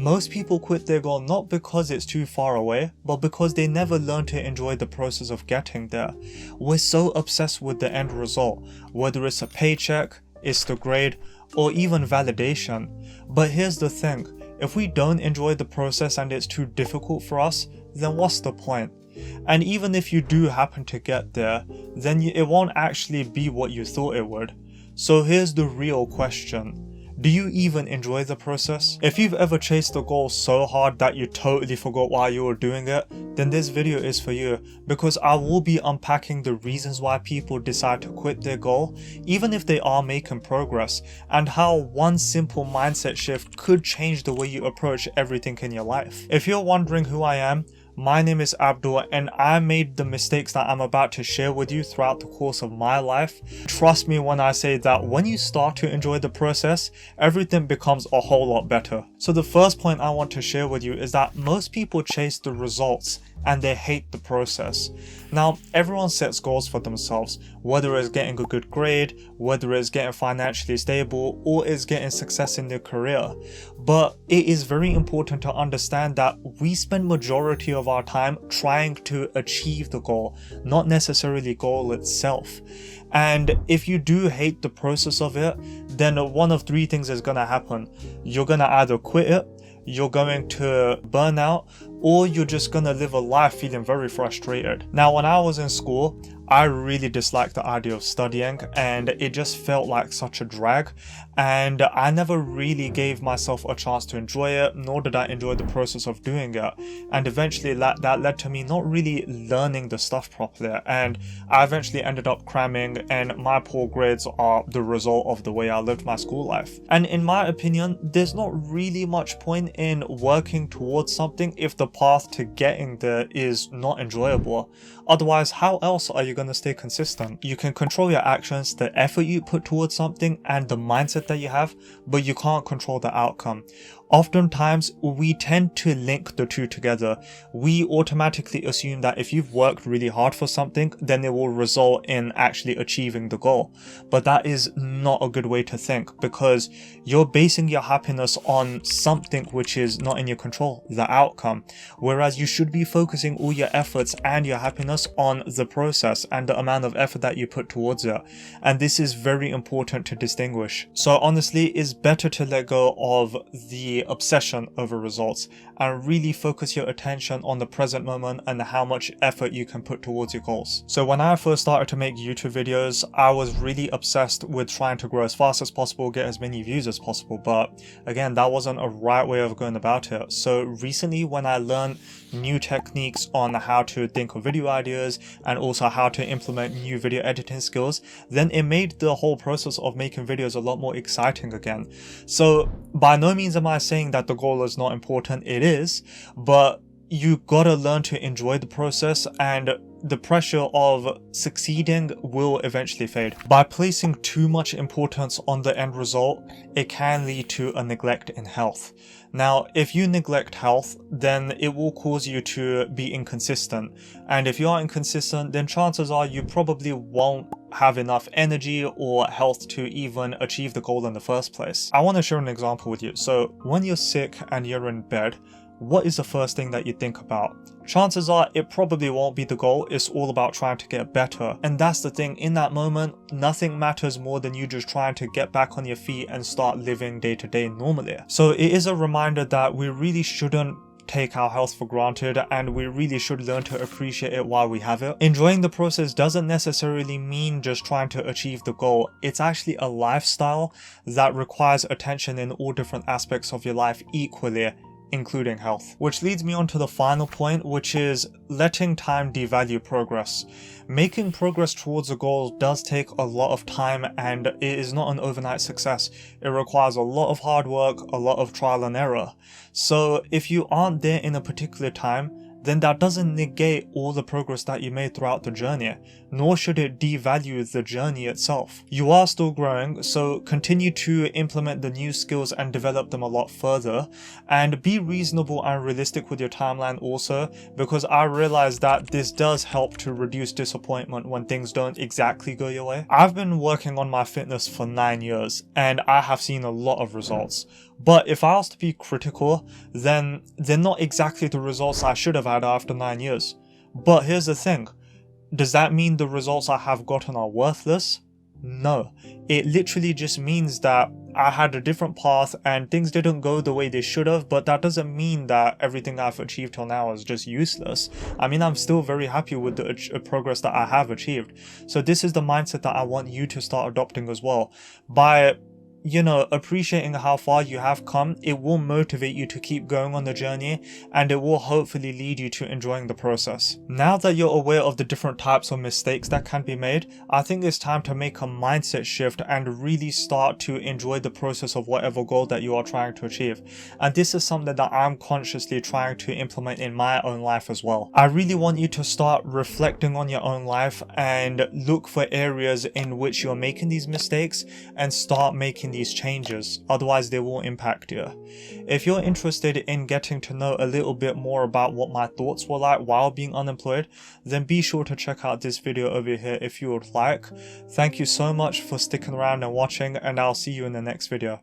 Most people quit their goal not because it's too far away, but because they never learn to enjoy the process of getting there. We're so obsessed with the end result, whether it's a paycheck, it's the grade, or even validation. But here's the thing, if we don't enjoy the process and it's too difficult for us, then what's the point? And even if you do happen to get there, then it won't actually be what you thought it would. So here's the real question. Do you even enjoy the process? If you've ever chased a goal so hard that you totally forgot why you were doing it, then this video is for you, because I will be unpacking the reasons why people decide to quit their goal, even if they are making progress, and how one simple mindset shift could change the way you approach everything in your life. If you're wondering who I am, my name is Abdul, and I made the mistakes that I'm about to share with you throughout the course of my life. Trust me when I say that when you start to enjoy the process, everything becomes a whole lot better. So the first point I want to share with you is that most people chase the results and they hate the process. Now, everyone sets goals for themselves, whether it's getting a good grade, whether it's getting financially stable, or it's getting success in their career. But it is very important to understand that we spend majority of our time trying to achieve the goal, not necessarily goal itself. And if you do hate the process of it, then one of three things is gonna happen. You're gonna either quit it, you're going to burn out, or you're just gonna live a life feeling very frustrated. Now, when I was in school, I really disliked the idea of studying, and it just felt like such a drag, and I never really gave myself a chance to enjoy it, nor did I enjoy the process of doing it. And eventually that led to me not really learning the stuff properly, and I eventually ended up cramming, and my poor grades are the result of the way I lived my school life. And in my opinion, there's not really much point in working towards something if the path to getting there is not enjoyable. Otherwise, how else are you going to stay consistent? You can control your actions, the effort you put towards something, and the mindset that you have, but you can't control the outcome. Oftentimes, we tend to link the two together. We automatically assume that if you've worked really hard for something, then it will result in actually achieving the goal. But that is not a good way to think, because you're basing your happiness on something which is not in your control, the outcome. Whereas you should be focusing all your efforts and your happiness on the process and the amount of effort that you put towards it. And this is very important to distinguish. So honestly, it's better to let go of the obsession over results and really focus your attention on the present moment and how much effort you can put towards your goals. So when I first started to make YouTube videos, I was really obsessed with trying to grow as fast as possible, get as many views as possible, but again, that wasn't a right way of going about it. So recently, when I learned new techniques on how to think of video ideas and also how to implement new video editing skills, then it made the whole process of making videos a lot more exciting again. So by no means am I saying that the goal is not important, it is, but you gotta learn to enjoy the process, and the pressure of succeeding will eventually fade. By placing too much importance on the end result, it can lead to a neglect in health. Now, if you neglect health, then it will cause you to be inconsistent. And if you are inconsistent, then chances are you probably won't have enough energy or health to even achieve the goal in the first place. I want to share an example with you. So when you're sick and you're in bed, what is the first thing that you think about? Chances are it probably won't be the goal, it's all about trying to get better. And that's the thing, in that moment, nothing matters more than you just trying to get back on your feet and start living day to day normally. So it is a reminder that we really shouldn't take our health for granted, and we really should learn to appreciate it while we have it. Enjoying the process doesn't necessarily mean just trying to achieve the goal. It's actually a lifestyle that requires attention in all different aspects of your life equally, including health. Which leads me on to the final point, which is letting time devalue progress. Making progress towards a goal does take a lot of time, and it is not an overnight success. It requires a lot of hard work, a lot of trial and error. So if you aren't there in a particular time, then that doesn't negate all the progress that you made throughout the journey, nor should it devalue the journey itself. You are still growing, so continue to implement the new skills and develop them a lot further, and be reasonable and realistic with your timeline also, because I realize that this does help to reduce disappointment when things don't exactly go your way. I've been working on my fitness for 9 years, and I have seen a lot of results. But if I was to be critical, then they're not exactly the results I should have had after 9 years. But here's the thing, does that mean the results I have gotten are worthless? No, it literally just means that I had a different path and things didn't go the way they should have, but that doesn't mean that everything I've achieved till now is just useless. I mean, I'm still very happy with the progress that I have achieved. So this is the mindset that I want you to start adopting as well. By appreciating how far you have come, it will motivate you to keep going on the journey, and it will hopefully lead you to enjoying the process. Now that you're aware of the different types of mistakes that can be made, I think it's time to make a mindset shift and really start to enjoy the process of whatever goal that you are trying to achieve. And this is something that I'm consciously trying to implement in my own life as well. I really want you to start reflecting on your own life and look for areas in which you're making these mistakes and start making these changes, otherwise they will impact you. If you're interested in getting to know a little bit more about what my thoughts were like while being unemployed, then be sure to check out this video over here if you would like. Thank you so much for sticking around and watching, and I'll see you in the next video.